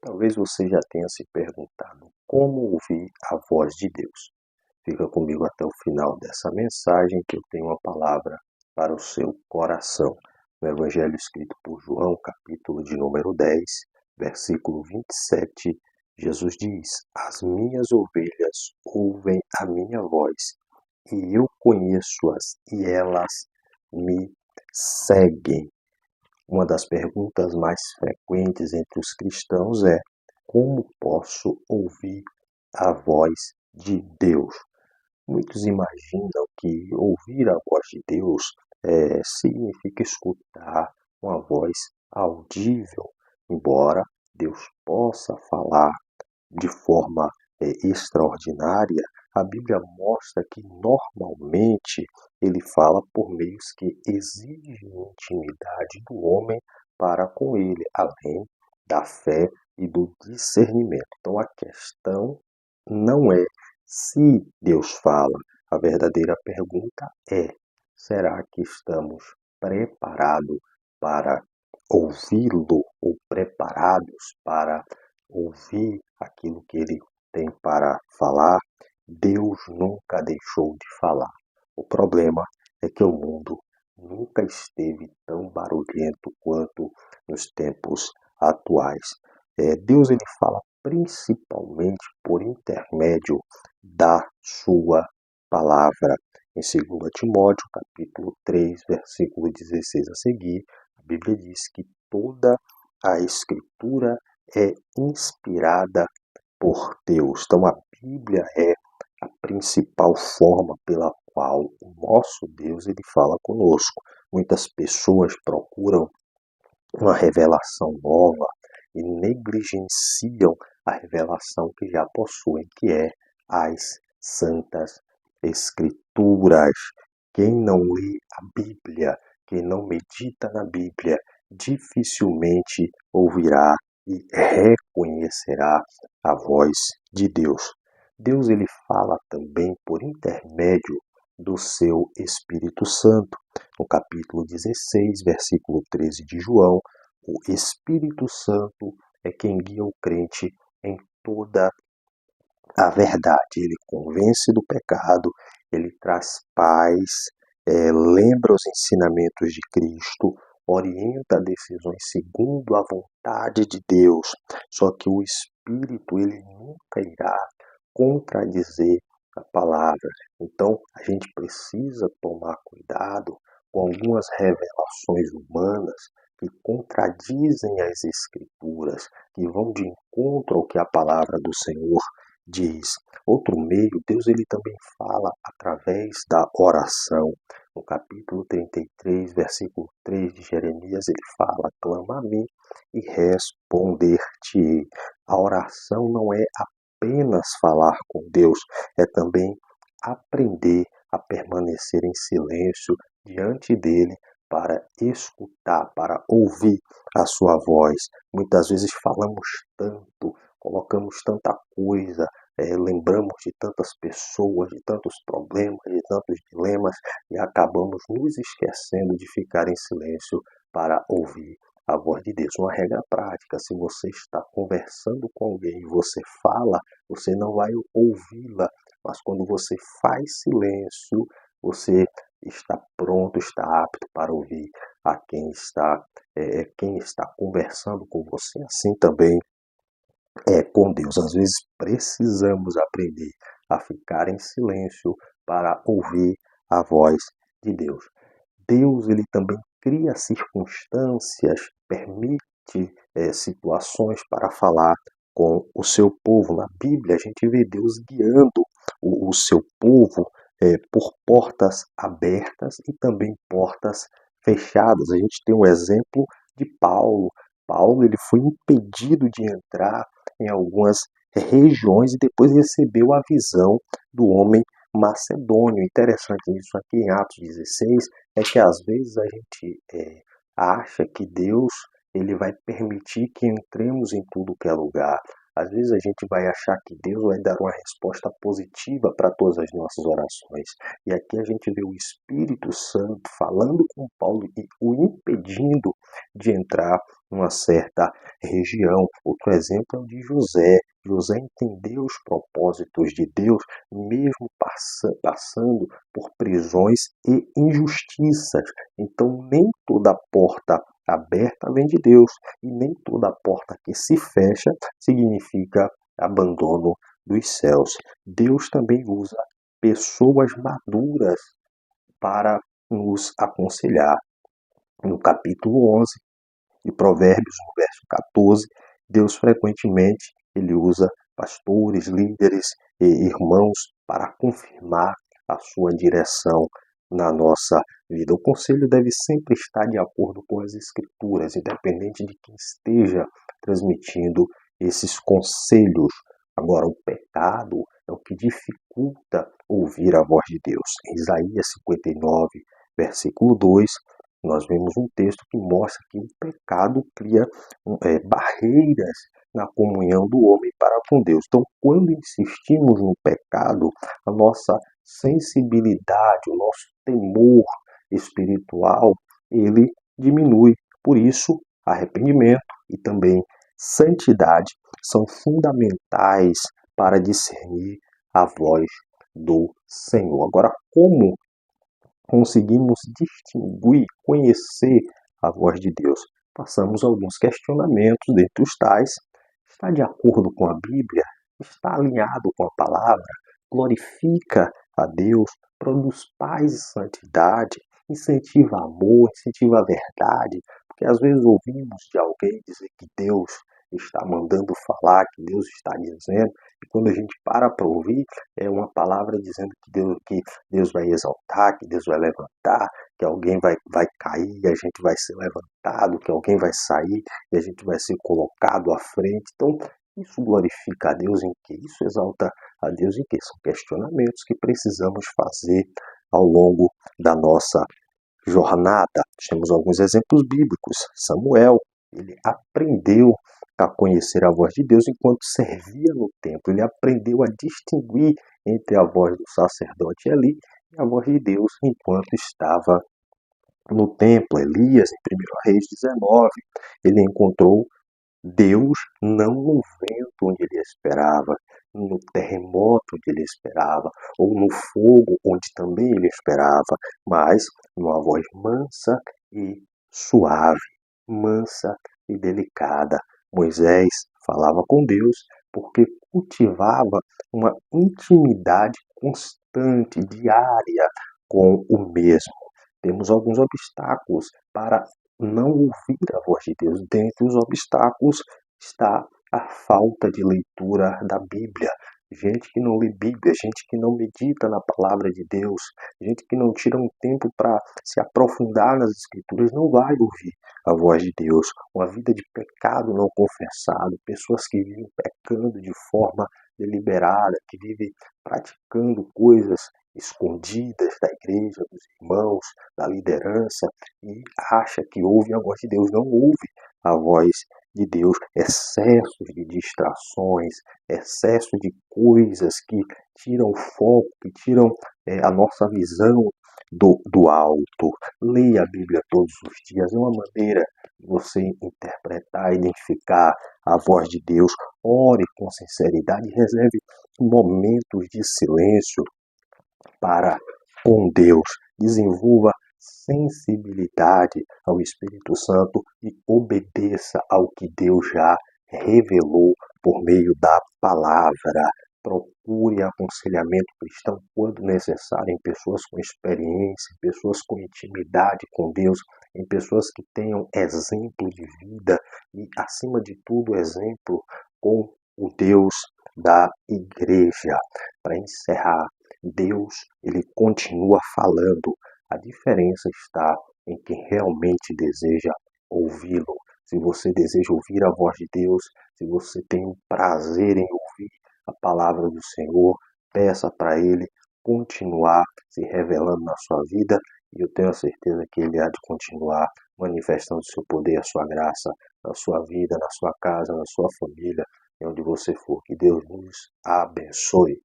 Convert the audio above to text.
Talvez você já tenha se perguntado como ouvir a voz de Deus. Fica comigo até o final dessa mensagem que eu tenho uma palavra para o seu coração. No Evangelho escrito por João, capítulo de número 10, versículo 27, Jesus diz: As minhas ovelhas ouvem a minha voz, e eu conheço-as, e elas me seguem. Uma das perguntas mais frequentes entre os cristãos é: como posso ouvir a voz de Deus? Muitos imaginam que ouvir a voz de Deus significa escutar uma voz audível, embora Deus possa falar de forma extraordinária. A Bíblia mostra que normalmente ele fala por meios que exigem intimidade do homem para com ele, além da fé e do discernimento. Então a questão não é se Deus fala, a verdadeira pergunta é: será que estamos preparados para ouvi-lo ou preparados para ouvir aquilo que ele tem para falar? Deus nunca deixou de falar. O problema é que o mundo nunca esteve tão barulhento quanto nos tempos atuais. Deus ele fala principalmente por intermédio da sua palavra. Em 2 Timóteo, capítulo 3, versículo 16 a seguir, a Bíblia diz que toda a Escritura é inspirada por Deus. Então a Bíblia é a principal forma pela qual o nosso Deus ele fala conosco. Muitas pessoas procuram uma revelação nova e negligenciam a revelação que já possuem, que é as Santas Escrituras. Quem não lê a Bíblia, quem não medita na Bíblia, dificilmente ouvirá e reconhecerá a voz de Deus. Deus ele fala também por intermédio do seu Espírito Santo. No capítulo 16, versículo 13 de João, o Espírito Santo é quem guia o crente em toda a verdade. Ele convence do pecado, ele traz paz, lembra os ensinamentos de Cristo, orienta decisões segundo a vontade de Deus. Só que o Espírito ele nunca irá contradizer a palavra. Então a gente precisa tomar cuidado com algumas revelações humanas que contradizem as Escrituras, que vão de encontro ao que a palavra do Senhor diz. Outro meio, Deus ele também fala através da oração. No capítulo 33, versículo 3 de Jeremias, ele fala: clama a mim e responder-te-ei. A oração não é apenas falar com Deus, é também aprender a permanecer em silêncio diante dele para escutar, para ouvir a sua voz. Muitas vezes falamos tanto, colocamos tanta coisa, lembramos de tantas pessoas, de tantos problemas, de tantos dilemas e acabamos nos esquecendo de ficar em silêncio para ouvir a voz de Deus. Uma regra prática: se você está conversando com alguém e você fala, você não vai ouvi-la, mas quando você faz silêncio, você está pronto, está apto para ouvir a quem está conversando com você. Assim também é com Deus. Às vezes precisamos aprender a ficar em silêncio para ouvir a voz de Deus. Deus ele também cria circunstâncias, permite situações para falar com o seu povo. Na Bíblia a gente vê Deus guiando o seu povo por portas abertas e também portas fechadas. A gente tem um exemplo de Paulo. Paulo ele foi impedido de entrar em algumas regiões e depois recebeu a visão do homem macedônio. Interessante isso aqui em Atos 16 é que às vezes a gente acha que Deus ele vai permitir que entremos em tudo que é lugar. Às vezes a gente vai achar que Deus vai dar uma resposta positiva para todas as nossas orações. E aqui a gente vê o Espírito Santo falando com Paulo e o impedindo de entrar numa certa região. Outro exemplo é o de José. José entendeu os propósitos de Deus, mesmo passando por prisões e injustiças. Então, nem toda porta aberta vem de Deus, e nem toda porta que se fecha significa abandono dos céus. Deus também usa pessoas maduras para nos aconselhar. No capítulo 11 de Provérbios, no verso 14, Deus frequentemente ele usa pastores, líderes e irmãos para confirmar a sua direção na nossa vida. O conselho deve sempre estar de acordo com as Escrituras, independente de quem esteja transmitindo esses conselhos. Agora, o pecado é o que dificulta ouvir a voz de Deus. Em Isaías 59, versículo 2, nós vemos um texto que mostra que o pecado cria barreiras na comunhão do homem para com Deus. Então, quando insistimos no pecado, a nossa sensibilidade, o nosso temor espiritual, ele diminui. Por isso, arrependimento e também santidade são fundamentais para discernir a voz do Senhor. Agora, como conseguimos distinguir, conhecer a voz de Deus? Passamos alguns questionamentos, dentre os tais: está de acordo com a Bíblia? Está alinhado com a palavra? Glorifica a Deus? Produz paz e santidade? Incentiva amor? Incentiva a verdade? Porque às vezes ouvimos de alguém dizer que Deus está mandando falar, que Deus está dizendo, e quando a gente para ouvir, é uma palavra dizendo que Deus vai exaltar, que Deus vai levantar, que alguém vai cair e a gente vai ser levantado, que alguém vai sair e a gente vai ser colocado à frente. Então, isso glorifica a Deus em quê? Isso exalta a Deus em quê? São questionamentos que precisamos fazer ao longo da nossa jornada. Temos alguns exemplos bíblicos. Samuel, ele aprendeu a conhecer a voz de Deus enquanto servia no templo. Ele aprendeu a distinguir entre a voz do sacerdote Eli e a voz de Deus enquanto estava no templo. Elias, em 1 Reis 19, ele encontrou Deus não no vento onde ele esperava, no terremoto onde ele esperava, ou no fogo onde também ele esperava, mas numa voz mansa e suave, mansa e delicada. Moisés falava com Deus porque cultivava uma intimidade constante, diária com o mesmo. Temos alguns obstáculos para não ouvir a voz de Deus. Dentre os obstáculos está a falta de leitura da Bíblia. Gente que não lê Bíblia, gente que não medita na palavra de Deus, gente que não tira um tempo para se aprofundar nas Escrituras, não vai ouvir a voz de Deus. Uma vida de pecado não confessado, pessoas que vivem pecando de forma deliberada, que vivem praticando coisas escondidas da igreja, dos irmãos, da liderança, e acha que ouve a voz de Deus. Não ouve a voz de Deus. Excessos de distrações, excesso de coisas que tiram o foco, que tiram a nossa visão do alto. Leia a Bíblia todos os dias. É uma maneira de você interpretar, identificar a voz de Deus. Ore com sinceridade, reserve momentos de silêncio para com Deus. Desenvolva sensibilidade ao Espírito Santo e obedeça ao que Deus já revelou por meio da palavra. Procure aconselhamento cristão quando necessário em pessoas com experiência, em pessoas com intimidade com Deus, em pessoas que tenham exemplo de vida e, acima de tudo, exemplo com o Deus da igreja. Para encerrar, Deus, ele continua falando. A diferença está em quem realmente deseja ouvi-lo. Se você deseja ouvir a voz de Deus, se você tem um prazer em ouvir a palavra do Senhor, peça para ele continuar se revelando na sua vida, e eu tenho a certeza que ele há de continuar manifestando o seu poder, a sua graça na sua vida, na sua casa, na sua família, e onde você for. Que Deus nos abençoe.